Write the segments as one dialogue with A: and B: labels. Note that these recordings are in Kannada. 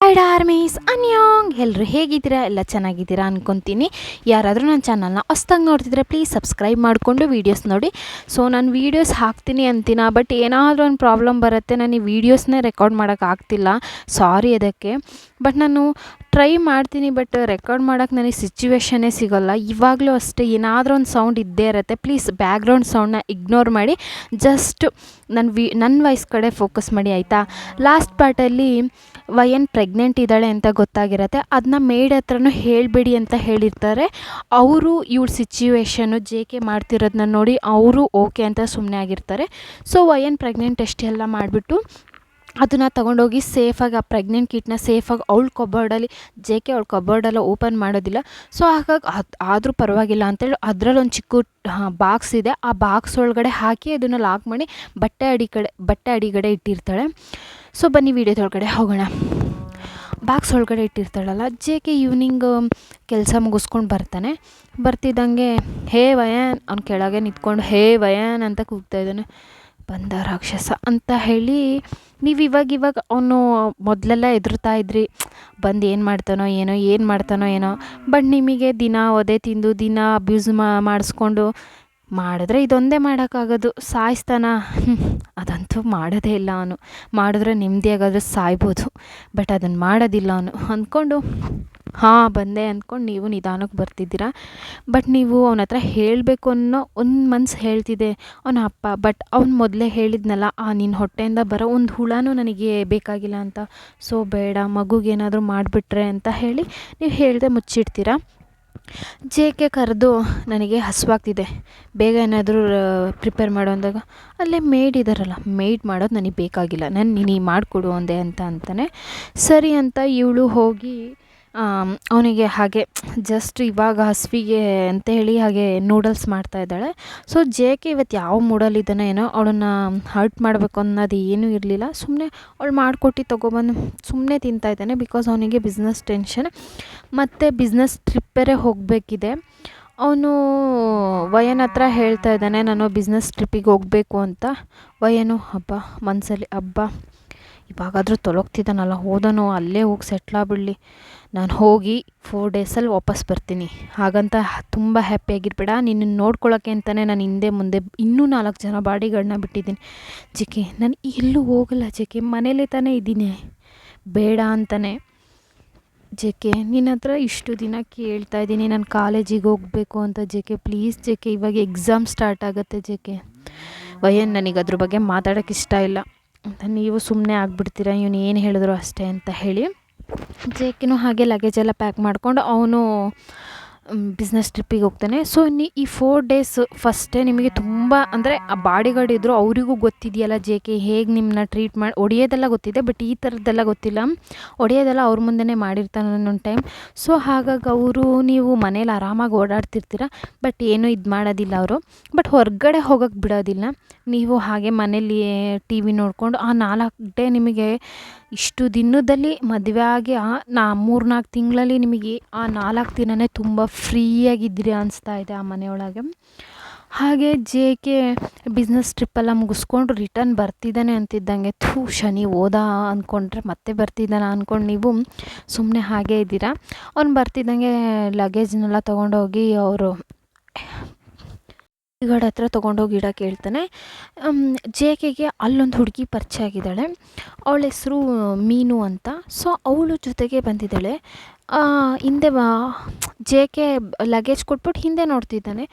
A: ಹೈಡ್ ಆರ್ಮೀಸ್ ಅನ್ಯೋಂಗ್ ಎಲ್ಲರೂ ಹೇಗಿದ್ದೀರಾ? ಎಲ್ಲ ಚೆನ್ನಾಗಿದ್ದೀರಾ ಅಂದ್ಕೊತೀನಿ. ಯಾರಾದರೂ ನನ್ನ ಚಾನಲ್ನ ಹೊಸ್ದಾಗಿ ನೋಡ್ತಿದ್ರೆ ಪ್ಲೀಸ್ ಸಬ್ಸ್ಕ್ರೈಬ್ ಮಾಡಿಕೊಂಡು ವೀಡಿಯೋಸ್ ನೋಡಿ. ಸೊ ನಾನು ವೀಡಿಯೋಸ್ ಹಾಕ್ತೀನಿ ಅಂತೀನ, ಬಟ್ ಏನಾದರೂ ಒಂದು ಪ್ರಾಬ್ಲಮ್ ಬರುತ್ತೆ, ನಾನು ಈ ವೀಡಿಯೋಸ್ನೇ ರೆಕಾರ್ಡ್ ಮಾಡೋಕ್ಕಾಗ್ತಿಲ್ಲ, ಸಾರಿ ಅದಕ್ಕೆ. ಬಟ್ ನಾನು ಟ್ರೈ ಮಾಡ್ತೀನಿ, ಬಟ್ ರೆಕಾರ್ಡ್ ಮಾಡೋಕ್ಕೆ ನನಗೆ ಸಿಚುವೇಶನ್ನೇ ಸಿಗೋಲ್ಲ. ಇವಾಗಲೂ ಅಷ್ಟೇ ಏನಾದರೂ ಒಂದು ಸೌಂಡ್ ಇದ್ದೇ ಇರುತ್ತೆ. ಪ್ಲೀಸ್ ಬ್ಯಾಕ್ಗ್ರೌಂಡ್ ಸೌಂಡನ್ನ ಇಗ್ನೋರ್ ಮಾಡಿ, ಜಸ್ಟ್ ನನ್ನ ವಾಯ್ಸ್ ಕಡೆ ಫೋಕಸ್ ಮಾಡಿ, ಆಯಿತಾ? ಲಾಸ್ಟ್ ಪಾರ್ಟಲ್ಲಿ ವಯನ್ ಪ್ರೆಗ್ನೆಂಟ್ ಇದ್ದಾಳೆ ಅಂತ ಗೊತ್ತಾಗಿರುತ್ತೆ. ಅದನ್ನ ಮೇಡ್ ಹತ್ರನೂ ಹೇಳಬೇಡಿ ಅಂತ ಹೇಳಿರ್ತಾರೆ. ಅವರು ಇವಳ ಸಿಚುವೇಶನ್ನು ಜೆ ಕೆ ಮಾಡ್ತಿರೋದನ್ನ ನೋಡಿ ಅವರು ಓಕೆ ಅಂತ ಸುಮ್ಮನೆ ಆಗಿರ್ತಾರೆ. ಸೊ ವಯನ್ ಪ್ರೆಗ್ನೆಂಟ್ ಟೆಸ್ಟ್ ಮಾಡಿಬಿಟ್ಟು ಅದನ್ನು ತೊಗೊಂಡೋಗಿ ಸೇಫಾಗಿ ಆ ಪ್ರೆಗ್ನೆಂಟ್ ಕಿಟ್ನ ಸೇಫಾಗಿ ಅವಳ ಕಬೋರ್ಡಲ್ಲಿ, ಜೆ ಕೆ ಅವಳ ಕಬೋರ್ಡೆಲ್ಲ ಓಪನ್ ಮಾಡೋದಿಲ್ಲ. ಸೊ ಹಾಗಾಗಿ ಆದರೂ ಪರವಾಗಿಲ್ಲ ಅಂತೇಳಿ ಅದರಲ್ಲಿ ಒಂದು ಚಿಕ್ಕ ಬಾಕ್ಸ್ ಇದೆ, ಆ ಬಾಕ್ಸ್ ಒಳಗಡೆ ಹಾಕಿ ಅದನ್ನು ಲಾಕ್ ಮಾಡಿ ಬಟ್ಟೆ ಅಡಿಗಡೆ ಇಟ್ಟಿರ್ತಾಳೆ. ಸೊ ಬನ್ನಿ ವಿಡಿಯೋದೊಳಗಡೆ ಹೋಗೋಣ. ಬಾಕ್ಸ್ ಒಳಗಡೆ ಇಟ್ಟಿರ್ತಾಳಲ್ಲ, ಜೆ ಕೆ ಈವ್ನಿಂಗ್ ಕೆಲಸ ಮುಗಿಸ್ಕೊಂಡು ಬರ್ತಿದ್ದಂಗೆ ಹೇ ವಯನ್, ಅವ್ನು ಕೆಳಗೆ ನಿಂತ್ಕೊಂಡು ಹೇ ವಯನ್ ಅಂತ ಕೂಗ್ತಾ ಇದ್ದಾನೆ. ಬಂದ ರಾಕ್ಷಸ ಅಂತ ಹೇಳಿ ನೀವು ಇವಾಗ ಅವನು ಮೊದಲೆಲ್ಲ ಹೆದರ್ತಾ ಇದ್ರಿ, ಬಂದು ಏನು ಮಾಡ್ತಾನೋ ಏನೋ. ಬಟ್ ನಿಮಗೆ ದಿನ ಒದೆ ತಿಂದು ದಿನ ಅಬ್ಯೂಸ್ ಮಾಡಿಸ್ಕೊಂಡು ಮಾಡಿದ್ರೆ ಇದೊಂದೇ ಮಾಡೋಕ್ಕಾಗೋದು, ಸಾಯಿಸ್ತಾನ? ಅದಂತೂ ಮಾಡೋದೇ ಇಲ್ಲ ಅವನು. ಮಾಡಿದ್ರೆ ನೆಮ್ಮದಿಯಾಗಾದ್ರೆ ಸಾಯ್ಬೋದು, ಬಟ್ ಅದನ್ನು ಮಾಡೋದಿಲ್ಲ ಅವನು. ಅಂದ್ಕೊಂಡು ಬಂದೆ ಅಂದ್ಕೊಂಡು ನೀವು ನಿಧಾನಕ್ಕೆ ಬರ್ತಿದ್ದೀರಾ. ಬಟ್ ನೀವು ಅವನ ಹತ್ರ ಹೇಳಬೇಕು ಅನ್ನೋ ಒಂದು ಮನ್ಸು ಹೇಳ್ತಿದೆ ಅವನ ಅಪ್ಪ. ಬಟ್ ಅವ್ನು ಮೊದಲೇ ಹೇಳಿದ್ನಲ್ಲ, ನಿನ್ನ ಹೊಟ್ಟೆಯಿಂದ ಬರೋ ಒಂದು ಹುಳನೂ ನನಗೆ ಬೇಕಾಗಿಲ್ಲ ಅಂತ. ಸೊ ಬೇಡ, ಮಗುಗೇನಾದರೂ ಮಾಡಿಬಿಟ್ರೆ ಅಂತ ಹೇಳಿ ನೀವು ಹೇಳ್ದೆ ಮುಚ್ಚಿಡ್ತೀರಾ. ಜೆ ಕೆ ಕರೆದು ನನಗೆ ಹಸುವಾಗ್ತಿದೆ, ಬೇಗ ಏನಾದರೂ ಪ್ರಿಪೇರ್ ಮಾಡೋ ಅಂದಾಗ, ಅಲ್ಲೇ ಮೇಡ್ ಇದ್ದಾರಲ್ಲ, ಮೇಡ್ ಮಾಡೋದು ನನಗೆ ಬೇಕಾಗಿಲ್ಲ, ನೀನು ಮಾಡಿಕೊಡು ಅಂತಾನೆ. ಸರಿ ಅಂತ ಇವಳು ಹೋಗಿ ಅವನಿಗೆ ಹಾಗೆ ಜಸ್ಟ್ ಇವಾಗ ಹಸುವಿಗೆ ಅಂತೇಳಿ ಹಾಗೆ ನೂಡಲ್ಸ್ ಮಾಡ್ತಾಯಿದ್ದಾಳೆ. ಸೊ ಜೆ ಕೆ ಇವತ್ತು ಯಾವ ಮೂಡಲ್ಲಿದ್ದಾನೆ ಏನೋ, ಅವಳನ್ನು ಹರ್ಟ್ ಮಾಡಬೇಕು ಅನ್ನೋದು ಏನೂ ಇರಲಿಲ್ಲ. ಸುಮ್ಮನೆ ಅವಳು ಮಾಡಿಕೊಟ್ಟು ತೊಗೊಬಂದು ಸುಮ್ಮನೆ ತಿಂತಾಯಿದ್ದಾನೆ. ಬಿಕಾಸ್ ಅವನಿಗೆ ಬಿಸ್ನೆಸ್ ಟೆನ್ಷನ್, ಮತ್ತು ಬಿಸ್ನೆಸ್ ಟ್ರಿಪ್ಪರೇ ಹೋಗಬೇಕಿದೆ. ಅವನು ವಯನ್ ಹತ್ರ ಹೇಳ್ತಾ ಇದ್ದಾನೆ, ನಾನು ಬಿಸ್ನೆಸ್ ಟ್ರಿಪ್ಪಿಗೆ ಹೋಗಬೇಕು ಅಂತ. ವಯನು ಮನಸ್ಸಲ್ಲಿ ಇವಾಗಾದರೂ ತೊಲಗ್ತಿದ್ದಾನಲ್ಲ, ಹೋದನು ಅಲ್ಲೇ ಹೋಗಿ ಸೆಟ್ಲಾಗ್ಬಿಡಲಿ, ನಾನು ಹೋಗಿ 4 ಡೇಸಲ್ಲಿ ವಾಪಸ್ ಬರ್ತೀನಿ, ಹಾಗಂತ ತುಂಬ ಹ್ಯಾಪಿಯಾಗಿರ್ಬೇಡ. ನಿನ್ನನ್ನು ನೋಡ್ಕೊಳ್ಳೋಕ್ಕೆ ಅಂತಲೇ ನಾನು ಹಿಂದೆ ಮುಂದೆ ಇನ್ನೂ 4 ಜನ ಬಾಡಿಗಳನ್ನ ಬಿಟ್ಟಿದ್ದೀನಿ. ಜೆ ಕೆ ನಾನು ಎಲ್ಲೂ ಹೋಗಲ್ಲ ಜೆ ಕೆ, ಮನೇಲೇ ತಾನೇ ಇದ್ದೀನಿ, ಬೇಡ ಅಂತಾನೆ. ಜೆ ಕೆ ನಿನ್ನ ಹತ್ರ ಇಷ್ಟು ದಿನ ಕೇಳ್ತಾ ಇದ್ದೀನಿ, ನಾನು ಕಾಲೇಜಿಗೆ ಹೋಗಬೇಕು ಅಂತ. J K please J K, ಇವಾಗ ಎಕ್ಸಾಮ್ ಸ್ಟಾರ್ಟ್ ಆಗುತ್ತೆ ಜೆ ಕೆ. ವಯನ್ ನನಗೆ ಅದ್ರ ಬಗ್ಗೆ ಮಾತಾಡೋಕ್ಕೆ ಇಷ್ಟ ಇಲ್ಲ ಅಂತ ನೀವು ಸುಮ್ಮನೆ ಆಗಿಬಿಡ್ತೀರಾ, ಇವನು ಏನು ಹೇಳಿದ್ರು ಅಷ್ಟೇ ಅಂತ ಹೇಳಿ ಜೆ ಕೆನೂ ಹಾಗೆ ಲಗೇಜೆಲ್ಲ ಪ್ಯಾಕ್ ಮಾಡ್ಕೊಂಡು ಅವನು ಬಿಸ್ನೆಸ್ ಟ್ರಿಪ್ಪಿಗೆ ಹೋಗ್ತಾನೆ. ಸೊ ಈ 4 ಡೇಸ್ ಫಸ್ಟೇ ನಿಮಗೆ ತುಂಬ, ಅಂದರೆ ಆ ಬಾಡಿಗಾರ್ಡ್ ಇದ್ದರು, ಅವರಿಗೂ ಗೊತ್ತಿದೆಯಲ್ಲ ಜೆ ಕೆ ಹೇಗೆ ನಿಮ್ಮನ್ನ ಟ್ರೀಟ್ ಮಾಡಿ. ಹೊಡಿಯೋದೆಲ್ಲ ಗೊತ್ತಿದೆ, ಬಟ್ ಈ ಥರದ್ದೆಲ್ಲ ಗೊತ್ತಿಲ್ಲ. ಹೊಡಿಯೋದೆಲ್ಲ ಅವ್ರ ಮುಂದೆನೇ ಮಾಡಿರ್ತಾನೆ ಒಂದೊಂದು ಟೈಮ್. ಸೊ ಹಾಗಾಗಿ ನೀವು ಮನೇಲಿ ಆರಾಮಾಗಿ ಓಡಾಡ್ತಿರ್ತೀರ, ಬಟ್ ಏನೂ ಇದು ಮಾಡೋದಿಲ್ಲ ಅವರು. ಬಟ್ ಹೊರಗಡೆ ಹೋಗೋಕ್ಕೆ ಬಿಡೋದಿಲ್ಲ. ನೀವು ಹಾಗೆ ಮನೇಲಿ ಟಿ ವಿ ನೋಡಿಕೊಂಡು ಆ 4 ಡೇ ನಿಮಗೆ ಇಷ್ಟು ದಿನದಲ್ಲಿ ಮದುವೆ ಆಗಿ 3-4 ತಿಂಗಳಲ್ಲಿ ನಿಮಗೆ ಆ 4 ದಿನವೇ ತುಂಬ ಫ್ರೀಯಾಗಿದ್ದೀರಿ ಅನಿಸ್ತಾ ಇದೆ ಆ ಮನೆಯೊಳಗೆ. ಹಾಗೆ ಜೆ ಕೆ ಬಿಸ್ನೆಸ್ ಟ್ರಿಪ್ಪೆಲ್ಲ ಮುಗಿಸ್ಕೊಂಡು ರಿಟರ್ನ್ ಬರ್ತಿದ್ದಾನೆ ಅಂತಿದ್ದಂಗೆ, ಶನಿ ಹೋದ ಅಂದ್ಕೊಂಡ್ರೆ ಮತ್ತೆ ಬರ್ತಿದ್ದಾನೆ ಅಂದ್ಕೊಂಡು ನೀವು ಸುಮ್ಮನೆ ಹಾಗೇ ಇದ್ದೀರಾ. ಅವ್ನು ಬರ್ತಿದ್ದಂಗೆ ಲಗೇಜ್ನೆಲ್ಲ ತೊಗೊಂಡೋಗಿ ಅವರು ಗಡ ಹತ್ರ ತೊಗೊಂಡೋಗಿ ಇಡೋಕೆ ಹೇಳ್ತಾನೆ. ಜೆ ಕೆಗೆ ಅಲ್ಲೊಂದು ಹುಡುಗಿ ಪರಿಚಯ ಆಗಿದ್ದಾಳೆ, ಅವಳ ಹೆಸರು ಮೀನು ಅಂತ. ಸೊ ಅವಳು ಜೊತೆಗೆ ಬಂದಿದ್ದಾಳೆ. ಹಿಂದೆ ಜೆ ಕೆ ಲಗೇಜ್ ಕೊಟ್ಬಿಟ್ಟು ಹಿಂದೆ ನೋಡ್ತಿದ್ದಾನೆ.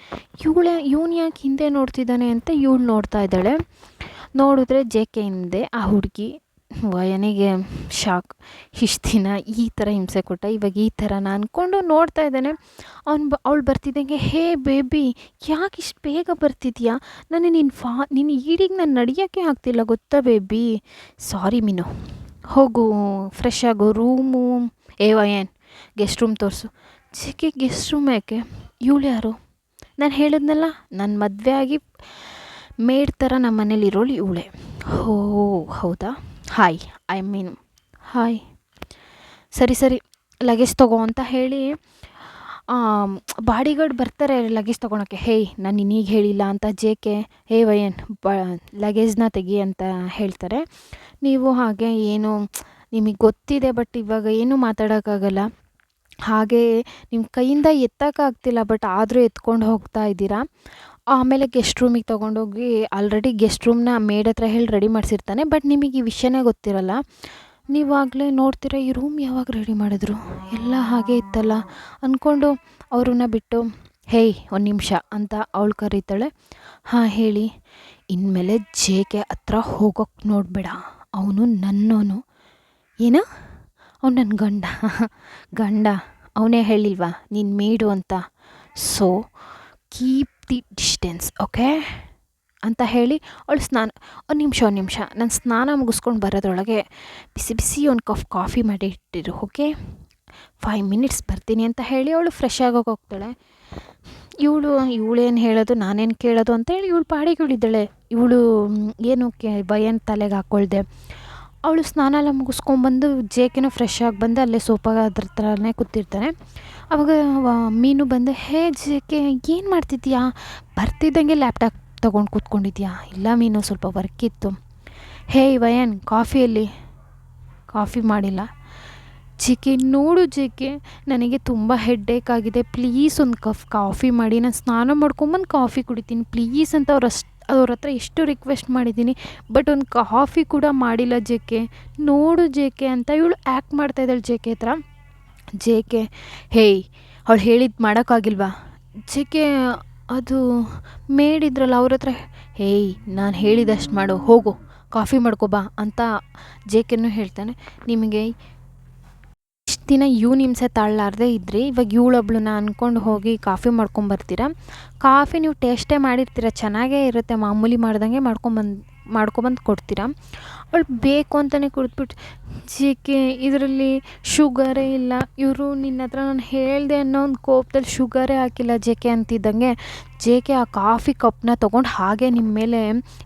A: ಇವನು ಯಾಕೆ ಹಿಂದೆ ನೋಡ್ತಿದ್ದಾನೆ ಅಂತ ಇವಳು ನೋಡ್ತಾ ಇದ್ದಾಳೆ. ನೋಡಿದ್ರೆ ಜೆ ಕೆ ಹಿಂದೆ ಆ ಹುಡುಗಿ. ವಯನಿಗೆ ಶಾಕ್, ಇಷ್ಟು ದಿನ ಈ ಥರ ಹಿಂಸೆ ಕೊಟ್ಟ, ಇವಾಗ ಈ ಥರನ ಅಂದ್ಕೊಂಡು ನೋಡ್ತಾ ಇದ್ದಾನೆ. ಅವಳು ಬರ್ತಿದ್ದಂಗೆ, ಹೇ ಬೇಬಿ ಯಾಕೆ ಇಷ್ಟು ಬೇಗ ಬರ್ತಿದ್ಯಾ, ನಿನ್ನ ಈಡಿಗೆ ನಾನು ನಡೆಯೋಕ್ಕೆ ಆಗ್ತಿಲ್ಲ ಗೊತ್ತಾ ಬೇಬಿ. ಸಾರಿ ಮೀನು, ಹೋಗು ಫ್ರೆಶ್ ಆಗು, ರೂಮು ವಯನ್ ಗೆಸ್ಟ್ ರೂಮ್ ತೋರಿಸು. ಜೆ ಕೆ ಗೆಸ್ಟ್ ರೂಮ್ ಯಾಕೆ, ಇವಳು ಯಾರು? ನಾನು ಹೇಳಿದ್ನಲ್ಲ, ನನ್ನ ಮದುವೆ ಆಗಿ ಮೇಡ್ ಥರ ನಮ್ಮ ಮನೇಲಿ ಇರೋಳು ಇವಳೇ. ಹೌದಾ, ಹಾಯ್ ಮೀನು. ಹಾಯ್, ಸರಿ ಲಗೇಜ್ ತೊಗೋ ಅಂತ ಹೇಳಿ ಬಾಡಿಗಾರ್ಡ್ ಬರ್ತಾರೆ ಲಗೇಜ್ ತೊಗೊಳಕ್ಕೆ. ನಾನು ನಿನಗೆ ಹೇಳಿಲ್ಲ ಅಂತ ಜೆ ಕೆ, ವಯನ್ ಲಗೇಜ್ನ ತೆಗಿ ಅಂತ ಹೇಳ್ತಾರೆ. ನೀವು ಹಾಗೆ ಏನು ನಿಮಗೆ ಗೊತ್ತಿದೆ, ಬಟ್ ಇವಾಗ ಏನೂ ಮಾತಾಡೋಕ್ಕಾಗಲ್ಲ. ಹಾಗೇ ನಿಮ್ಮ ಕೈಯಿಂದ ಎತ್ತೋಕ್ಕಾಗ್ತಿಲ್ಲ, ಬಟ್ ಆದರೂ ಎತ್ಕೊಂಡು ಹೋಗ್ತಾ ಇದ್ದೀರಾ. ಆಮೇಲೆ ಗೆಸ್ಟ್ ರೂಮಿಗೆ ತೊಗೊಂಡೋಗಿ ಆಲ್ರೆಡಿ ಗೆಸ್ಟ್ ರೂಮ್ನ ಮೇಡ್ ಹತ್ರ ಹೇಳಿ ರೆಡಿ ಮಾಡಿಸಿರ್ತಾನೆ. ಬಟ್ ನಿಮಗೆ ಈ ವಿಷಯನೇ ಗೊತ್ತಿರಲ್ಲ. ನೀವಾಗಲೇ ನೋಡ್ತೀರಾ ಈ ರೂಮ್ ಯಾವಾಗ ರೆಡಿ ಮಾಡಿದ್ರು, ಎಲ್ಲ ಹಾಗೆ ಇತ್ತಲ್ಲ ಅಂದ್ಕೊಂಡು ಅವ್ರನ್ನ ಬಿಟ್ಟು, ಹೇಯ್ ಒಂದು ನಿಮಿಷ ಅಂತ ಅವಳು ಕರೀತಾಳೆ. ಹಾಂ ಹೇಳಿ. ಇನ್ಮೇಲೆ ಜೆ ಕೆ ಹತ್ರ ಹೋಗೋಕ್ಕೆ ನೋಡಬೇಡ, ಅವನು ನನ್ನೋನು. ಏನು? ಅವ್ನು ನನ್ನ ಗಂಡ ಅವನೇ ಹೇಳಿಲ್ವಾ ನೀನು ಮೇಡು ಅಂತ? So keep the distance, okay ಅಂತ ಹೇಳಿ ಅವಳು ಒಂದು ನಿಮಿಷ ನಾನು ಸ್ನಾನ ಮುಗಿಸ್ಕೊಂಡು ಬರೋದ್ರೊಳಗೆ ಬಿಸಿ ಬಿಸಿ ಒಂದು ಕಪ್ ಕಾಫಿ ಮಾಡಿ ಇಟ್ಟಿರು, ಓಕೆ 5 ಮಿನಿಟ್ಸ್ ಬರ್ತೀನಿ ಅಂತ ಹೇಳಿ ಅವಳು ಫ್ರೆಶ್ ಆಗೋಗಿ ಹೋಗ್ತಾಳೆ. ಇವಳೇನು ಹೇಳೋದು ನಾನೇನು ಕೇಳೋದು ಅಂತೇಳಿ ಇವಳು ಪಾಡಿಗಳಿದ್ದಾಳೆ. ಇವಳು ಏನು ಭಯನ ತಲೆಗೆ ಹಾಕ್ಕೊಳ್ದೆ. ಅವಳು ಸ್ನಾನ ಎಲ್ಲ ಮುಗಿಸ್ಕೊಂಬಂದು ಜೇಕೆನೂ ಫ್ರೆಶ್ ಆಗಿ ಬಂದು ಅಲ್ಲೇ ಸೋಫಾಗ ಅದ್ರ ಥರನೇ ಕೂತಿರ್ತಾನೆ. ಆವಾಗ ಮೀನು ಬಂದು, ಹೇ ಜೇಕೆ ಏನು ಮಾಡ್ತಿದ್ಯಾ? ಬರ್ತಿದ್ದಂಗೆ ಲ್ಯಾಪ್ಟಾಪ್ ತೊಗೊಂಡು ಕೂತ್ಕೊಂಡಿದ್ಯಾ? ಇಲ್ಲ ಮೀನು, ಸ್ವಲ್ಪ ವರ್ಕ್ ಇತ್ತು. ಹೇ ವಯನ್, ಕಾಫಿಯಲ್ಲಿ ಕಾಫಿ ಮಾಡಿಲ್ಲ. ಜೇಕೆ ನೋಡು ಜೇಕೆ, ನನಗೆ ತುಂಬ ಹೆಡ್ಡೇಕ್ ಆಗಿದೆ, ಪ್ಲೀಸ್ ಒಂದು ಕಪ್ ಕಾಫಿ ಮಾಡಿ, ನಾನು ಸ್ನಾನ ಮಾಡ್ಕೊಂಬಂದು ಕಾಫಿ ಕುಡಿತೀನಿ ಪ್ಲೀಸ್ ಅಂತ ಅವ್ರ ಹತ್ರ ಎಷ್ಟು ರಿಕ್ವೆಸ್ಟ್ ಮಾಡಿದ್ದೀನಿ, ಬಟ್ ಒಂದು ಕಾಫಿ ಕೂಡ ಮಾಡಿಲ್ಲ ಜೇಕೆ. ನೋಡು ಜೇಕೆ ಅಂತ ಇವಳು ಆ್ಯಕ್ಟ್ ಮಾಡ್ತಾಯಿದ್ದಾಳೆ ಜೇಕೆ ಹತ್ರ. ಜೇಕೆ, ಹೇಯ್ ಅವಳು ಹೇಳಿದ್ದು ಮಾಡೋಕ್ಕಾಗಿಲ್ವಾ? ಜೇಕೆ, ಅದು ಮೇಡಿದ್ರಲ್ಲ ಅವ್ರ ಹತ್ರ, ಹೇಯ್ ನಾನು ಹೇಳಿದಷ್ಟು ಮಾಡು, ಹೋಗು ಕಾಫಿ ಮಾಡ್ಕೊಬಾ ಅಂತ ಜೇಕೆನೂ ಹೇಳ್ತಾನೆ. ನಿಮಗೆ ಇಷ್ಟು ದಿನ ಹಿಂಸೆ ತಾಳಲಾರ್ದೆ ಇದ್ರಿ, ಇವಾಗ ಇವಳೊಬ್ಳನ್ನ ಅಂದ್ಕೊಂಡು ಹೋಗಿ ಕಾಫಿ ಮಾಡ್ಕೊಂಬರ್ತೀರಾ. ಕಾಫಿ ನೀವು ಟೇಸ್ಟೇ ಮಾಡಿರ್ತೀರ, ಚೆನ್ನಾಗೇ ಇರುತ್ತೆ, ಮಾಮೂಲಿ ಮಾಡ್ದಂಗೆ ಮಾಡ್ಕೊಬಂದು ಕೊಡ್ತೀರಾ. ಅವಳು ಬೇಕು ಅಂತಲೇ ಕುಡಿದ್ಬಿಟ್ಟು, ಜೇಕೆ ಇದರಲ್ಲಿ ಶುಗರೇ ಇಲ್ಲ, ಇವರು ನಿನ್ನ ಹತ್ರ ನಾನು ಹೇಳಿದೆ ಅನ್ನೋ ಒಂದು ಕೋಪದಲ್ಲಿ ಶುಗರೇ ಹಾಕಿಲ್ಲ ಜೇಕೆ ಅಂತಿದ್ದಂಗೆ ಜೇಕೆ ಆ ಕಾಫಿ ಕಪ್ನ ತೊಗೊಂಡು ಹಾಗೆ ನಿಮ್ಮ ಮೇಲೆ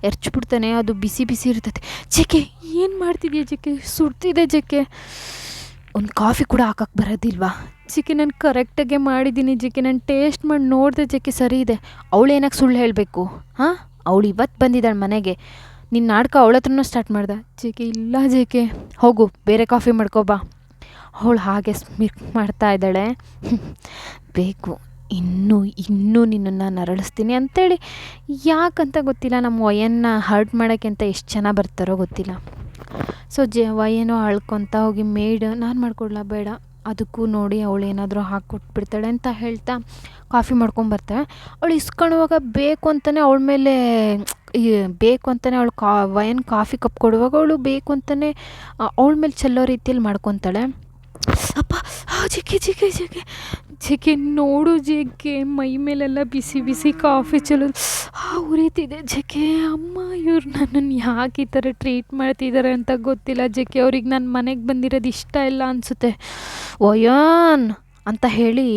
A: ಎರಚ್ಬಿಡ್ತಾನೆ. ಅದು ಬಿಸಿ ಬಿಸಿ ಇರ್ತದೆ. ಜೇಕೆ ಏನು ಮಾಡ್ತಿದ್ಯಾ ಜೇಕೆ? ಸುಡ್ತಿದೆ ಜೇಕೆ, ಒಂದು ಕಾಫಿ ಕೂಡ ಹಾಕಕ್ಕೆ ಬರೋದಿಲ್ವಾ? ಜೇಕೆ ನಾನು ಕರೆಕ್ಟಾಗೆ ಮಾಡಿದ್ದೀನಿ ಜೇಕೆ, ನಾನು ಟೇಸ್ಟ್ ಮಾಡಿ ನೋಡಿದೆ ಜೇಕೆ, ಸರಿ ಇದೆ. ಅವಳು ಏನಕ್ಕೆ ಸುಳ್ಳು ಹೇಳಬೇಕು? ಹಾಂ, ಅವಳು ಇವತ್ತು ಬಂದಿದ್ದಾಳೆ ಮನೆಗೆ, ನಿನ್ನ ನಾಟಕ ಅವಳ ಹತ್ರನೂ ಸ್ಟಾರ್ಟ್ ಮಾಡ್ದೆ. ಜೇಕೆ, ಇಲ್ಲ ಜೇಕೆ, ಹೋಗು ಬೇರೆ ಕಾಫಿ ಮಾಡ್ಕೊಬಾ. ಅವಳು ಹಾಗೆ ಸ್ಮಿರ್ಕ್ ಮಾಡ್ತಾ ಇದ್ದಾಳೆ. ಬೇಕು ಇನ್ನೂ ನಿನ್ನನ್ನು ನರಳಿಸ್ತೀನಿ ಅಂತೇಳಿ, ಯಾಕಂತ ಗೊತ್ತಿಲ್ಲ, ನಮ್ಮ ವಯನ್ನ ಹರ್ಟ್ ಮಾಡೋಕ್ಕೆ ಅಂತ ಎಷ್ಟು ಜನ ಬರ್ತಾರೋ ಗೊತ್ತಿಲ್ಲ. ಸೊ ವಯನೋ ಅಳ್ಕೊತ ಹೋಗಿ ಮೇಡ್, ನಾನು ಮಾಡ್ಕೊಡ್ಲಾ? ಬೇಡ, ಅದಕ್ಕೂ ನೋಡಿ ಅವಳು ಏನಾದರೂ ಹಾಕ್ಕೊಟ್ಬಿಡ್ತಾಳೆ ಅಂತ ಹೇಳ್ತಾ ಕಾಫಿ ಮಾಡ್ಕೊಂಬರ್ತಾಳೆ. ಅವಳು ಇಸ್ಕೊಳ್ಳುವಾಗ ಬೇಕು ಅಂತಲೇ ಅವಳ ಮೇಲೆ ಬೇಕು ಅಂತಲೇ ಅವಳು ವಯನ್ ಕಾಫಿ ಕಪ್ ಕೊಡುವಾಗ ಅವಳು ಬೇಕು ಅಂತಲೇ ಅವಳ ಮೇಲೆ ಚೆಲ್ಲೋ ರೀತಿಯಲ್ಲಿ ಮಾಡ್ಕೊತಾಳೆ. ಅಪ್ಪ, ಜೇಕೆ ಜೇಕೆ ಜೇಕೆ ಜೇಕೆ ನೋಡು ಜೇಕೆ, ಮೈ ಮೇಲೆಲ್ಲ ಬಿಸಿ ಬಿಸಿ ಕಾಫಿ ಚೆಲ್ಲೋದು ಉರಿತಿದೆ ಜೇಕೆ. ಅಮ್ಮ, ಇವ್ರು ನನ್ನನ್ನು ಯಾಕೆ ಈ ಥರ ಟ್ರೀಟ್ ಮಾಡ್ತಿದ್ದಾರೆ ಅಂತ ಗೊತ್ತಿಲ್ಲ ಜೇಕೆ. ಅವ್ರಿಗೆ ನನ್ನ ಮನೆಗೆ ಬಂದಿರೋದು ಇಷ್ಟ ಇಲ್ಲ ಅನಿಸುತ್ತೆ. ವಯಾನ್ ಅಂತ ಹೇಳಿ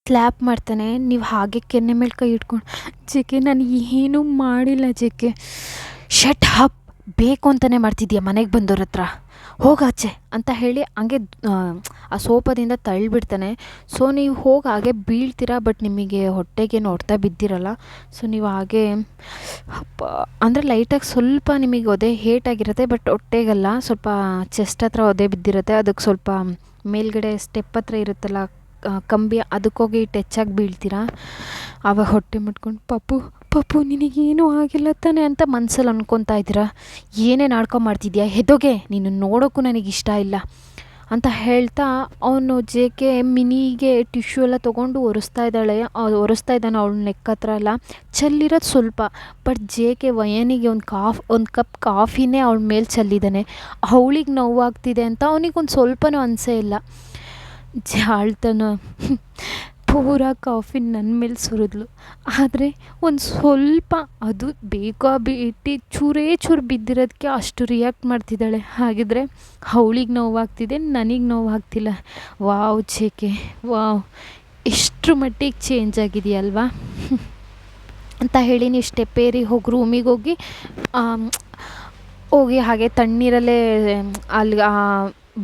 A: ಸ್ಲ್ಯಾಪ್ ಮಾಡ್ತಾನೆ. ನೀವು ಹಾಗೆ ಕೆನ್ನೆ ಮೇಲೆ ಕೈ ಇಟ್ಕೊಂಡು, ಜೇಕೆ ನಾನು ಏನೂ ಮಾಡಿಲ್ಲ ಜೇಕೆ. ಶಟ್ ಅಪ್, ಬೇಕು ಅಂತಲೇ ಮಾಡ್ತಿದ್ಯಾ ಮನೆಗೆ ಬಂದವ್ರ ಹತ್ರ, ಹೋಗಾಚೆ ಅಂತ ಹೇಳಿ ಹಂಗೆ ಆ ಸೋಫಾದಿಂದ ತಳ್ಳಿಬಿಡ್ತಾನೆ. ಸೊ ನೀವು ಹೋಗಿ ಹಾಗೆ ಬೀಳ್ತೀರಾ, ಬಟ್ ನಿಮಗೆ ಹೊಟ್ಟೆಗೇನು ಹೊಡ್ತಾ ಬಿದ್ದಿರಲ್ಲ. ಸೊ ನೀವು ಹಾಗೆ ಅಪ್ಪ ಅಂದರೆ ಲೈಟಾಗಿ ಸ್ವಲ್ಪ ನಿಮಗೆ ಒದೆ ಹೇಟಾಗಿರುತ್ತೆ, ಬಟ್ ಹೊಟ್ಟೆಗಲ್ಲ, ಸ್ವಲ್ಪ ಚೆಸ್ಟ್ ಹತ್ರ ಒದೆ ಬಿದ್ದಿರುತ್ತೆ. ಅದಕ್ಕೆ ಸ್ವಲ್ಪ ಮೇಲ್ಗಡೆ ಸ್ಟೆಪ್ ಹತ್ರ ಇರುತ್ತಲ್ಲ ಕಂಬಿ, ಅದಕ್ಕೋಗಿ ಟಚ್ಚಾಗಿ ಬೀಳ್ತೀರಾ. ಆವಾಗ ಹೊಟ್ಟೆ ಮುಟ್ಕೊಂಡು, ಪಪ್ಪು ನಿನಗೇನೂ ಆಗಿಲ್ಲ ತಾನೆ ಅಂತ ಮನಸ್ಸಲ್ಲಿ ಅಂದ್ಕೊತಾ ಇದ್ದೀರಾ. ಏನೇ ನಾಟಕ ಮಾಡ್ತಿದ್ಯಾ, ಹೆದೋಗೆ, ನೀನು ನೋಡೋಕ್ಕೂ ನನಗಿಷ್ಟ ಇಲ್ಲ ಅಂತ ಹೇಳ್ತಾ ಅವನು ಜೇಕೆ ಮಿನಿಗೆ ಟಿಶ್ಯೂ ಎಲ್ಲ ತೊಗೊಂಡು ಒರೆಸ್ತಾ ಇದ್ದಾನೆ ಅವಳ ನೆಕ್ ಹತ್ರ ಎಲ್ಲ. ಚೆಲ್ಲಿರೋದು ಸ್ವಲ್ಪ, ಬಟ್ ಜೇಕೆ ವಯನಿಗೆ ಒಂದು ಕಪ್ ಕಾಫಿನೇ ಅವಳ ಮೇಲೆ ಚೆಲ್ಲಿದ್ದಾನೆ. ಅವಳಿಗೆ ನೋವಾಗ್ತಿದೆ ಅಂತ ಅವನಿಗೊಂದು ಸ್ವಲ್ಪನೂ ಅನಿಸೇ ಇಲ್ಲ. ಜಾಳ್ತಾನ ಪೂರ ಕಾಫಿ ನನ್ನ ಮೇಲೆ ಸುರಿದ್ಲು. ಆದರೆ ಒಂದು ಸ್ವಲ್ಪ ಅದು ಬೇಕಾಬಿಟ್ಟು ಚೂರು ಬಿದ್ದಿರೋದಕ್ಕೆ ಅಷ್ಟು ರಿಯಾಕ್ಟ್ ಮಾಡ್ತಿದ್ದಾಳೆ. ಹಾಗಿದ್ರೆ ಅವಳಿಗೆ ನೋವಾಗ್ತಿದೆ, ನನಗೆ ನೋವಾಗ್ತಿಲ್ಲ. ವಾವ್ ಜೇಕೆ, ವಾವ್, ಎಷ್ಟರ ಮಟ್ಟಿಗೆ ಚೇಂಜ್ ಆಗಿದೆಯಲ್ವಾ ಅಂತ ಹೇಳಿ ನೀವು ಸ್ಟೆಪ್ ಏರಿ ಹೋಗಿ ರೂಮಿಗೆ ಹೋಗಿ ಹಾಗೆ ತಣ್ಣೀರಲ್ಲೇ ಅಲ್ಲಿ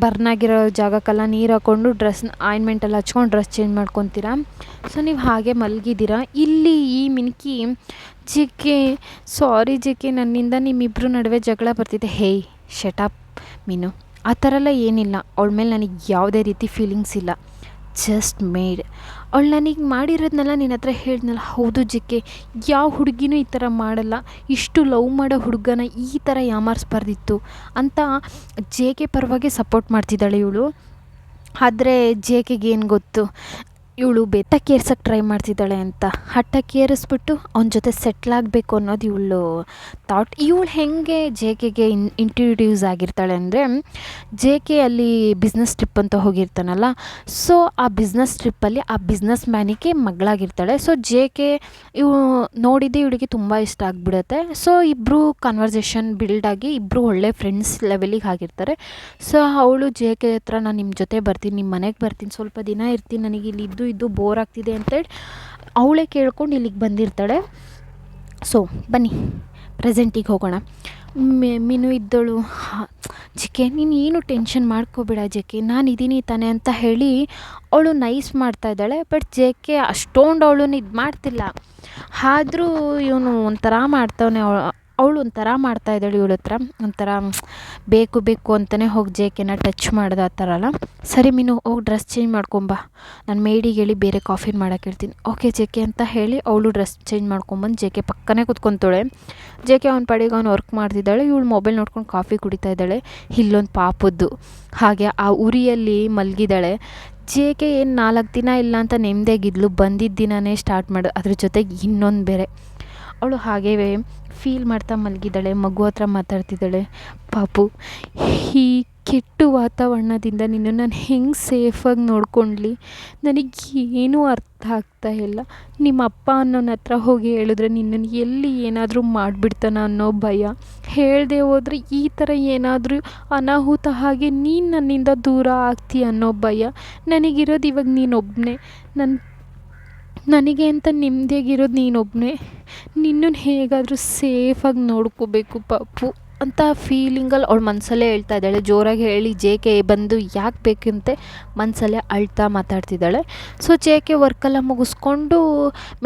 A: ಬರ್ನಾಗಿರೋ ಜಾಗಕ್ಕೆಲ್ಲ ನೀರು ಹಾಕ್ಕೊಂಡು ಆಯಿಂಟ್ಮೆಂಟ್ ಎಲ್ಲ ಹಚ್ಕೊಂಡು ಡ್ರೆಸ್ ಚೇಂಜ್ ಮಾಡ್ಕೊತೀರಾ. ಸೊ ನೀವು ಹಾಗೆ ಮಲಗಿದ್ದೀರಾ. ಇಲ್ಲಿ ಈ ಮಿನ್ಕಿ, ಜೇಕೆ ಸಾರಿ ಜೇಕೆ, ನನ್ನಿಂದ ನಿಮ್ಮಿಬ್ಬರು ನಡುವೆ ಜಗಳ ಬರ್ತಿದೆ. ಹೇಯ್ ಶಟಪ್, ಮೀನು. ಆ ಥರ ಎಲ್ಲ ಏನಿಲ್ಲ, ಅವಳ ಮೇಲೆ ನನಗೆ ಯಾವುದೇ ರೀತಿ ಫೀಲಿಂಗ್ಸ್ ಇಲ್ಲ. Just made. ಅವಳು ನನಗೆ ಮಾಡಿರೋದನ್ನೆಲ್ಲ ನಿನ್ನ ಹತ್ರ ಹೇಳಿದ್ನಲ್ಲ, ಹೌದು ಜೆಕೆ, ಯಾವ ಹುಡುಗಿನೂ ಈ ಥರ ಮಾಡಲ್ಲ, ಇಷ್ಟು ಲವ್ ಮಾಡೋ ಹುಡುಗನ ಈ ಥರ ಯಾಮಾರಿಸ್ಬಾರ್ದಿತ್ತು ಅಂತ ಜೆ ಕೆ ಪರವಾಗಿ ಸಪೋರ್ಟ್ ಮಾಡ್ತಿದ್ದಾಳೆ ಇವಳು. ಆದರೆ ಜೆ ಕೆಗೆ ಏನು ಗೊತ್ತು, ಇವಳು ಬೆತ್ತಕ್ಕೇರ್ಸೋಕ್ಕೆ ಟ್ರೈ ಮಾಡ್ತಿದ್ದಾಳೆ ಅಂತ. ಹಠಕ್ಕೇರಿಸ್ಬಿಟ್ಟು ಅವನ ಜೊತೆ ಸೆಟ್ಲಾಗಬೇಕು ಅನ್ನೋದು ಇವಳು ಥಾಟ್. ಇವಳು ಹೇಗೆ ಜೆ ಕೆಗೆ ಇಂಟ್ರಡ್ಯೂಸ್ ಆಗಿರ್ತಾಳೆ ಅಂದರೆ, ಜೆ ಕೆ ಅಲ್ಲಿ ಬಿಸ್ನೆಸ್ ಟ್ರಿಪ್ ಅಂತ ಹೋಗಿರ್ತಾನಲ್ಲ, ಸೊ ಆ ಬಿಸ್ನೆಸ್ ಟ್ರಿಪ್ಪಲ್ಲಿ ಆ ಬಿಸ್ನೆಸ್ ಮ್ಯಾನಿಗೆ ಮಗಳಾಗಿರ್ತಾಳೆ. ಸೊ ಜೆ ಕೆ ನೋಡಿದ್ದೆ ಇವಳಿಗೆ ತುಂಬ ಇಷ್ಟ ಆಗಿಬಿಡುತ್ತೆ. ಸೊ ಇಬ್ಬರು ಕನ್ವರ್ಸೇಷನ್ ಬಿಲ್ಡ್ ಆಗಿ ಇಬ್ಬರು ಒಳ್ಳೆ ಫ್ರೆಂಡ್ಸ್ ಲೆವೆಲಿಗೆ ಆಗಿರ್ತಾರೆ. ಸೊ ಅವಳು ಜೆ ಕೆ ಹತ್ರ, ನಾನು ನಿಮ್ಮ ಜೊತೆ ಬರ್ತೀನಿ, ನಿಮ್ಮ ಮನೆಗೆ ಬರ್ತೀನಿ, ಸ್ವಲ್ಪ ದಿನ ಇರ್ತೀನಿ, ನನಗೆ ಇಲ್ಲಿ ಇದ್ದು ಬೋರ್ ಆಗ್ತಿದೆ ಅಂತೇಳಿ ಅವಳೇ ಕೇಳ್ಕೊಂಡು ಇಲ್ಲಿಗೆ ಬಂದಿರ್ತಾಳೆ. ಸೊ ಬನ್ನಿ ಪ್ರೆಸೆಂಟಿಗೆ ಹೋಗೋಣ. ಮೀನು ಇದ್ದಳು, ಜೆಕೆ ನೀನು ಏನು ಟೆನ್ಷನ್ ಮಾಡ್ಕೋಬೇಡ ಜೆಕೆ, ನಾನು ಇದ್ದೀನಿ ತಾನೆ ಅಂತ ಹೇಳಿ ಅವಳು ನೈಸ್ ಮಾಡ್ತಾಯಿದ್ದಾಳೆ. ಬಟ್ ಜೆ ಕೆ ಅಷ್ಟೊಂದು ಅವಳನ್ನ ಇದು ಮಾಡ್ತಿಲ್ಲ. ಆದರೂ ಇವನು ಒಂಥರ ಮಾಡ್ತಾವನೆ, ಅವಳು ಒಂಥರ ಮಾಡ್ತಾಯಿದ್ದಾಳೆ ಇವಳ ಹತ್ರ, ಒಂಥರ ಬೇಕು ಅಂತಲೇ ಹೋಗಿ ಜೆ ಕೆನ ಟಚ್ ಮಾಡ್ದೆ ಆ ಥರ ಅಲ್ಲ. ಸರಿ ಮೀನು, ಹೋಗಿ ಡ್ರೆಸ್ ಚೇಂಜ್ ಮಾಡ್ಕೊಂಬ, ನಾನು ಮೇಡಿಗೆ ಹೇಳಿ ಬೇರೆ ಕಾಫಿನ ಮಾಡೋಕೆ ಹೇಳ್ತೀನಿ. ಓಕೆ ಜೆ ಕೆ ಅಂತ ಹೇಳಿ ಅವಳು ಡ್ರೆಸ್ ಚೇಂಜ್ ಮಾಡ್ಕೊಂಬಂದು ಜೆ ಕೆ ಪಕ್ಕನೇ ಕೂತ್ಕೊತಾಳೆ. ಜೆ ಕೆ ಅವ್ನ ಪಾಡಿಗೆ ಅವ್ನು ವರ್ಕ್ ಮಾಡ್ತಿದ್ದಾಳೆ, ಇವಳು ಮೊಬೈಲ್ ನೋಡ್ಕೊಂಡು ಕಾಫಿ ಕುಡಿತಾ ಇದ್ದಾಳೆ. ಇಲ್ಲೊಂದು ಪಾಪದ್ದು ಹಾಗೆ ಆ ಉರಿಯಲ್ಲಿ ಮಲಗಿದ್ದಾಳೆ. ಜೆ ಕೆ ಏನು 4 ದಿನ ಇಲ್ಲ ಅಂತ ನೆಮ್ಮದಿಯಾಗಿದ್ಲು, ಬಂದಿದ್ದ ದಿನವೇ ಸ್ಟಾರ್ಟ್ ಮಾಡು, ಅದ್ರ ಜೊತೆಗೆ ಇನ್ನೊಂದು ಬೇರೆ. ಅವಳು ಹಾಗೇ ಫೀಲ್ ಮಾಡ್ತಾ ಮಲಗಿದ್ದಾಳೆ, ಮಗು ಹತ್ರ ಮಾತಾಡ್ತಿದ್ದಾಳೆ. ಪಾಪು, ಈ ಕೆಟ್ಟ ವಾತಾವರಣದಿಂದ ನಿನ್ನ ನಾನು ಹೆಂಗೆ ಸೇಫಾಗಿ ನೋಡ್ಕೊಂಡ್ಲಿ, ನನಗೇನೂ ಅರ್ಥ ಆಗ್ತಾ ಇಲ್ಲ. ನಿಮ್ಮ ಅಪ್ಪ ಅನ್ನೋನ ಹತ್ರ ಹೋಗಿ ಹೇಳಿದ್ರೆ ನಿನ್ನನ್ನು ಎಲ್ಲಿ ಏನಾದರೂ ಮಾಡಿಬಿಡ್ತಾನ ಅನ್ನೋ ಭಯ, ಹೇಳದೆ ಹೋದರೆ ಈ ಥರ ಏನಾದರೂ ಅನಾಹುತ ಹಾಗೆ ನೀನು ನನ್ನಿಂದ ದೂರ ಆಗ್ತೀಯ ಅನ್ನೋ ಭಯ. ನನಗಿರೋದು ಇವಾಗ ನೀನೊಬ್ಬನೇ, ನನಗೆ ಅಂತ ನೆಮ್ಮದಿಯಾಗಿರೋದು ನೀನೊಬ್ಬನೇ, ನಿನ್ನನ್ನು ಹೇಗಾದರೂ ಸೇಫಾಗಿ ನೋಡ್ಕೋಬೇಕು ಪಾಪು ಅಂತ ಫೀಲಿಂಗಲ್ಲಿ ಅವಳು ಮನಸಲ್ಲೇ ಹೇಳ್ತಾ ಇದ್ದಾಳೆ. ಜೋರಾಗಿ ಹೇಳಿ ಜೆ ಕೆ ಬಂದು ಯಾಕೆ ಬೇಕಂತೆ ಮನಸಲ್ಲೇ ಅಳ್ತಾ ಮಾತಾಡ್ತಿದ್ದಾಳೆ. ಸೊ ಜೆ ಕೆ ವರ್ಕೆಲ್ಲ ಮುಗಿಸ್ಕೊಂಡು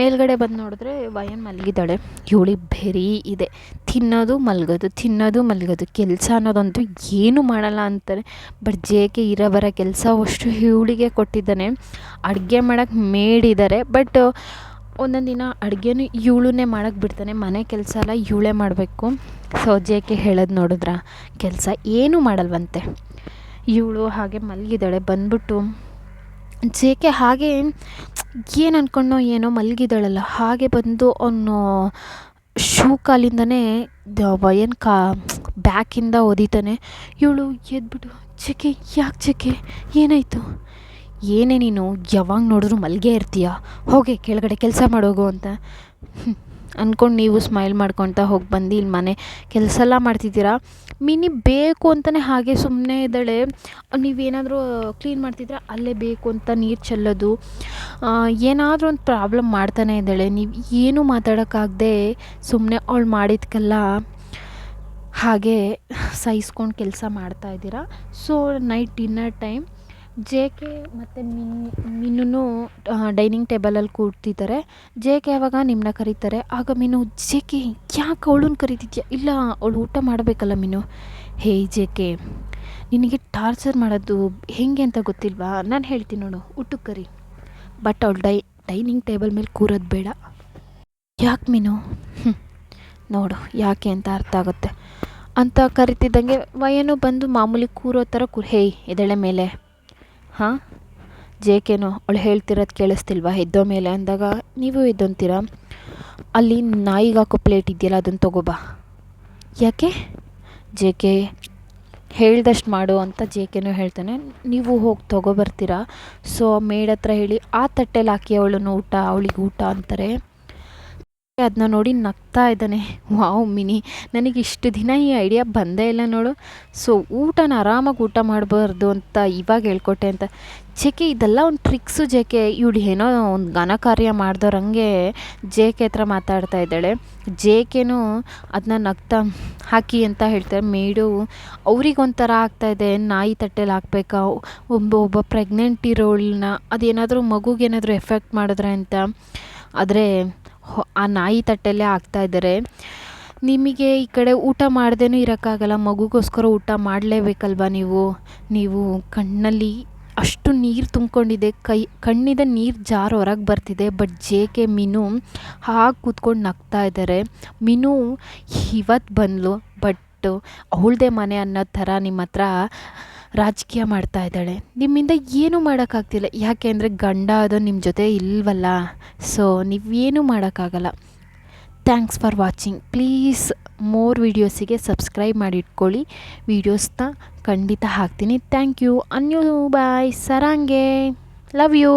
A: ಮೇಲ್ಗಡೆ ಬಂದು ನೋಡಿದ್ರೆ ವಯನ್ ಮಲಗಿದ್ದಾಳೆ. ಇವಳಿಗೆ ಬೆರಿ ಇದೆ, ತಿನ್ನೋದು ಮಲಗೋದು, ಕೆಲಸ ಅನ್ನೋದಂತೂ ಏನೂ ಮಾಡಲ್ಲ ಅಂತಾರೆ. ಬಟ್ ಜೆ ಕೆ ಇರೋ ಬರೋ ಕೆಲಸ ಅಷ್ಟು ಇವಳಿಗೆ ಕೊಟ್ಟಿದ್ದಾನೆ. ಅಡುಗೆ ಮಾಡೋಕ್ಕೆ ಮೇಡಿದ್ದಾರೆ, ಬಟ್ ಒಂದೊಂದು ದಿನ ಅಡುಗೆನೂ ಇವಳನ್ನೇ ಮಾಡೋಕ್ಕೆ ಬಿಡ್ತಾನೆ, ಮನೆ ಕೆಲಸ ಎಲ್ಲ ಇವಳೇ ಮಾಡಬೇಕು. ಸೊ ಜೆ ಕೆ ಹೇಳೋದು ನೋಡಿದ್ರ, ಕೆಲಸ ಏನೂ ಮಾಡಲ್ವಂತೆ. ಇವಳು ಹಾಗೆ ಮಲಗಿದ್ದಾಳೆ. ಬಂದ್ಬಿಟ್ಟು ಜೆ ಕೆ ಹಾಗೆ ಏನು ಅಂದ್ಕೊಂಡೋ ಏನೋ ಮಲಗಿದ್ದಾಳಲ್ಲ, ಹಾಗೆ ಬಂದು ಅವನು ಶೂ ಕಾಲಿಂದನೇ ವಯನ್ ಬ್ಯಾಕಿಂದ ಒದಿತಾನೆ. ಇವಳು ಎದ್ಬಿಟ್ಟು, ಜೆ ಕೆ ಏನಾಯಿತು, ಏನೇ ನೀನು ಯಾವಾಗ ನೋಡಿದ್ರು ಮಲ್ಗೆ ಇರ್ತೀಯ, ಹೋಗಿ ಕೆಳಗಡೆ ಕೆಲಸ ಮಾಡೋಗು ಅಂತ ಅಂದ್ಕೊಂಡು ನೀವು ಸ್ಮೈಲ್ ಮಾಡ್ಕೊತ ಹೋಗಿ ಬಂದು ಇಲ್ಲಿ ಮನೆ ಕೆಲಸ ಎಲ್ಲ ಮಾಡ್ತಿದ್ದೀರಾ. ಮಿನಿ ಬೇಕು ಅಂತಲೇ ಹಾಗೆ ಸುಮ್ಮನೆ ಇದ್ದಾಳೆ. ನೀವೇನಾದರೂ ಕ್ಲೀನ್ ಮಾಡ್ತಿದ್ರೆ ಅಲ್ಲೇ ಬೇಕು ಅಂತ ನೀರು ಚೆಲ್ಲೋದು, ಏನಾದರೂ ಒಂದು ಪ್ರಾಬ್ಲಮ್ ಮಾಡ್ತಾನೆ ಇದ್ದಾಳೆ. ನೀವು ಏನೂ ಮಾತಾಡೋಕ್ಕಾಗದೆ ಸುಮ್ಮನೆ ಅವಳು ಮಾಡಿದ್ಕೆಲ್ಲ ಹಾಗೆ ಸಹಿಸ್ಕೊಂಡು ಕೆಲಸ ಮಾಡ್ತಾಯಿದ್ದೀರಾ. So night dinner time J K ಮತ್ತು ಮಿನ್ನು ಡೈನಿಂಗ್ ಟೇಬಲಲ್ಲಿ ಕೂಡ್ತಿದ್ದಾರೆ. ಜೆ ಕೆ ಆವಾಗ ನಿಮ್ಮನ್ನ ಕರೀತಾರೆ. ಆಗ ಮೀನು, ಜೆ ಕೆ ಯಾಕೆ ಅವಳನ್ನ ಕರೀತಿದ್ಯಾ, ಇಲ್ಲ ಅವಳು ಊಟ ಮಾಡಬೇಕಲ್ಲ ಮೀನು. ಹೇ ಜೆ ಕೆ, ನಿನಗೆ ಟಾರ್ಚರ್ ಮಾಡೋದು ಹೇಗೆ ಅಂತ ಗೊತ್ತಿಲ್ವಾ, ನಾನು ಹೇಳ್ತೀನಿ ನೋಡು, ಊಟಕ್ಕೆ ಕರಿ, ಬಟ್ ಅವಳು ಡೈನಿಂಗ್ ಟೇಬಲ್ ಮೇಲೆ ಕೂರೋದು ಬೇಡ. ಯಾಕೆ ಮೀನು, ನೋಡು ಯಾಕೆ ಅಂತ ಅರ್ಥ ಆಗುತ್ತೆ ಅಂತ ಕರಿತಿದ್ದಂಗೆ ವಯನು ಬಂದು ಮಾಮೂಲಿ ಕೂರೋ ಥರ ಹೇಯ್ ಎದಳೆ ಮೇಲೆ. ಹಾಂ, ಜೆ ಕೆನೋ ಅವಳು ಹೇಳ್ತಿರೋದು ಕೇಳಿಸ್ತಿಲ್ವಾ, ಎದ್ದೋ ಮೇಲೆ ಅಂದಾಗ ನೀವು ಎದ್ದೊಂತೀರ. ಅಲ್ಲಿ ನಾಯಿಗೆ ಹಾಕೋ ಪ್ಲೇಟ್ ಇದೆಯಲ್ಲ ಅದನ್ನು ತೊಗೋಬಾ. ಯಾಕೆ, ಜೆ ಕೆ ಹೇಳ್ದಷ್ಟು ಮಾಡು ಅಂತ ಜೆ ಕೆನೂ ಹೇಳ್ತಾನೆ. ನೀವು ಹೋಗಿ ತೊಗೊಬರ್ತೀರಾ. ಸೊ ಮೇಡ್ ಹತ್ರ ಹೇಳಿ ಆ ತಟ್ಟೆಲಿ ಹಾಕಿ ಅವಳನ್ನು ಊಟ, ಅವಳಿಗೆ ಊಟ ಅಂತಾರೆ. ಅದನ್ನ ನೋಡಿ ನಗ್ತಾ ಇದ್ದಾನೆ. ವಾವ್ ಮಿನಿ, ನನಗೆ ಇಷ್ಟು ದಿನ ಈ ಐಡಿಯಾ ಬಂದೇ ಇಲ್ಲ ನೋಡು. ಸೊ ಊಟನ ಆರಾಮಾಗಿ ಊಟ ಮಾಡಬಾರ್ದು ಅಂತ ಇವಾಗ ಹೇಳ್ಕೊಟ್ಟೆ ಅಂತ. ಜೆ ಕೆ ಇದೆಲ್ಲ ಒಂದು ಟ್ರಿಕ್ಸು. ಜೆ ಕೆ ಇವಳು ಏನೋ ಒಂದು ಘನ ಕಾರ್ಯ ಮಾಡ್ದವ್ರಂಗೆ ಜೆ ಕೆ ಹತ್ರ ಮಾತಾಡ್ತಾ ಇದ್ದಾಳೆ. ಜೆ ಕೆನೂ ಅದನ್ನ ನಗ್ತಾ ಹಾಕಿ ಅಂತ ಹೇಳ್ತಾರೆ. ಮೇಡು ಅವ್ರಿಗೊಂಥರ ಆಗ್ತಾಯಿದೆ, ನಾಯಿ ತಟ್ಟೆಲಿ ಹಾಕ್ಬೇಕಾ, ಒಬ್ಬ ಪ್ರೆಗ್ನೆಂಟ್ ಇರೋಳನ್ನ ಅದೇನಾದರೂ ಮಗುಗೇನಾದರೂ ಎಫೆಕ್ಟ್ ಮಾಡಿದ್ರೆ ಅಂತ. ಆದರೆ ಆ ನಾಯಿ ತಟ್ಟೆಲ್ಲೇ ಹಾಕ್ತಾಯಿದ್ದಾರೆ. ನಿಮಗೆ ಈ ಕಡೆ ಊಟ ಮಾಡ್ದೇನೂ ಇರೋಕ್ಕಾಗಲ್ಲ, ಮಗುಗೋಸ್ಕರ ಊಟ ಮಾಡಲೇಬೇಕಲ್ವ ನೀವು ಕಣ್ಣಲ್ಲಿ ಅಷ್ಟು ನೀರು ತುಂಬಿಕೊಂಡಿದೆ, ಕಣ್ಣಿಂದ ನೀರು ಜಾರು ಹೊರಗೆ ಬರ್ತಿದೆ. ಬಟ್ ಜೆ ಕೆ ಮೀನು ಹಾಗೆ ಕೂತ್ಕೊಂಡು ನಗ್ತಾ ಇದ್ದಾರೆ. ಮೀನು ಇವತ್ತು ಬಂದಳು, ಬಟ್ ಅವಳದೇ ಮನೆ ಅನ್ನೋ ಥರ ನಿಮ್ಮ ಹತ್ರ ರಾಜಕೀಯ ಮಾಡ್ತಾ ಇದ್ದಾಳೆ. ನಿಮ್ಮಿಂದ ಏನೂ ಮಾಡೋಕ್ಕಾಗ್ತಿಲ್ಲ, ಯಾಕೆ ಅಂದರೆ ಗಂಡ ಅದು ನಿಮ್ಮ ಜೊತೆ ಇಲ್ವಲ್ಲ, ಸೊ ನೀವೇನೂ ಮಾಡೋಕ್ಕಾಗಲ್ಲ. Thanks for watching. Please more ವೀಡಿಯೋಸಿಗೆ ಸಬ್ಸ್ಕ್ರೈಬ್ ಮಾಡಿ ಇಟ್ಕೊಳ್ಳಿ. ವೀಡಿಯೋಸ್ನ ಖಂಡಿತ ಹಾಕ್ತೀನಿ. Thank you. ಅನ್ಯೂ ಬಾಯ್. ಸರಂಗೆ ಲವ್ ಯು.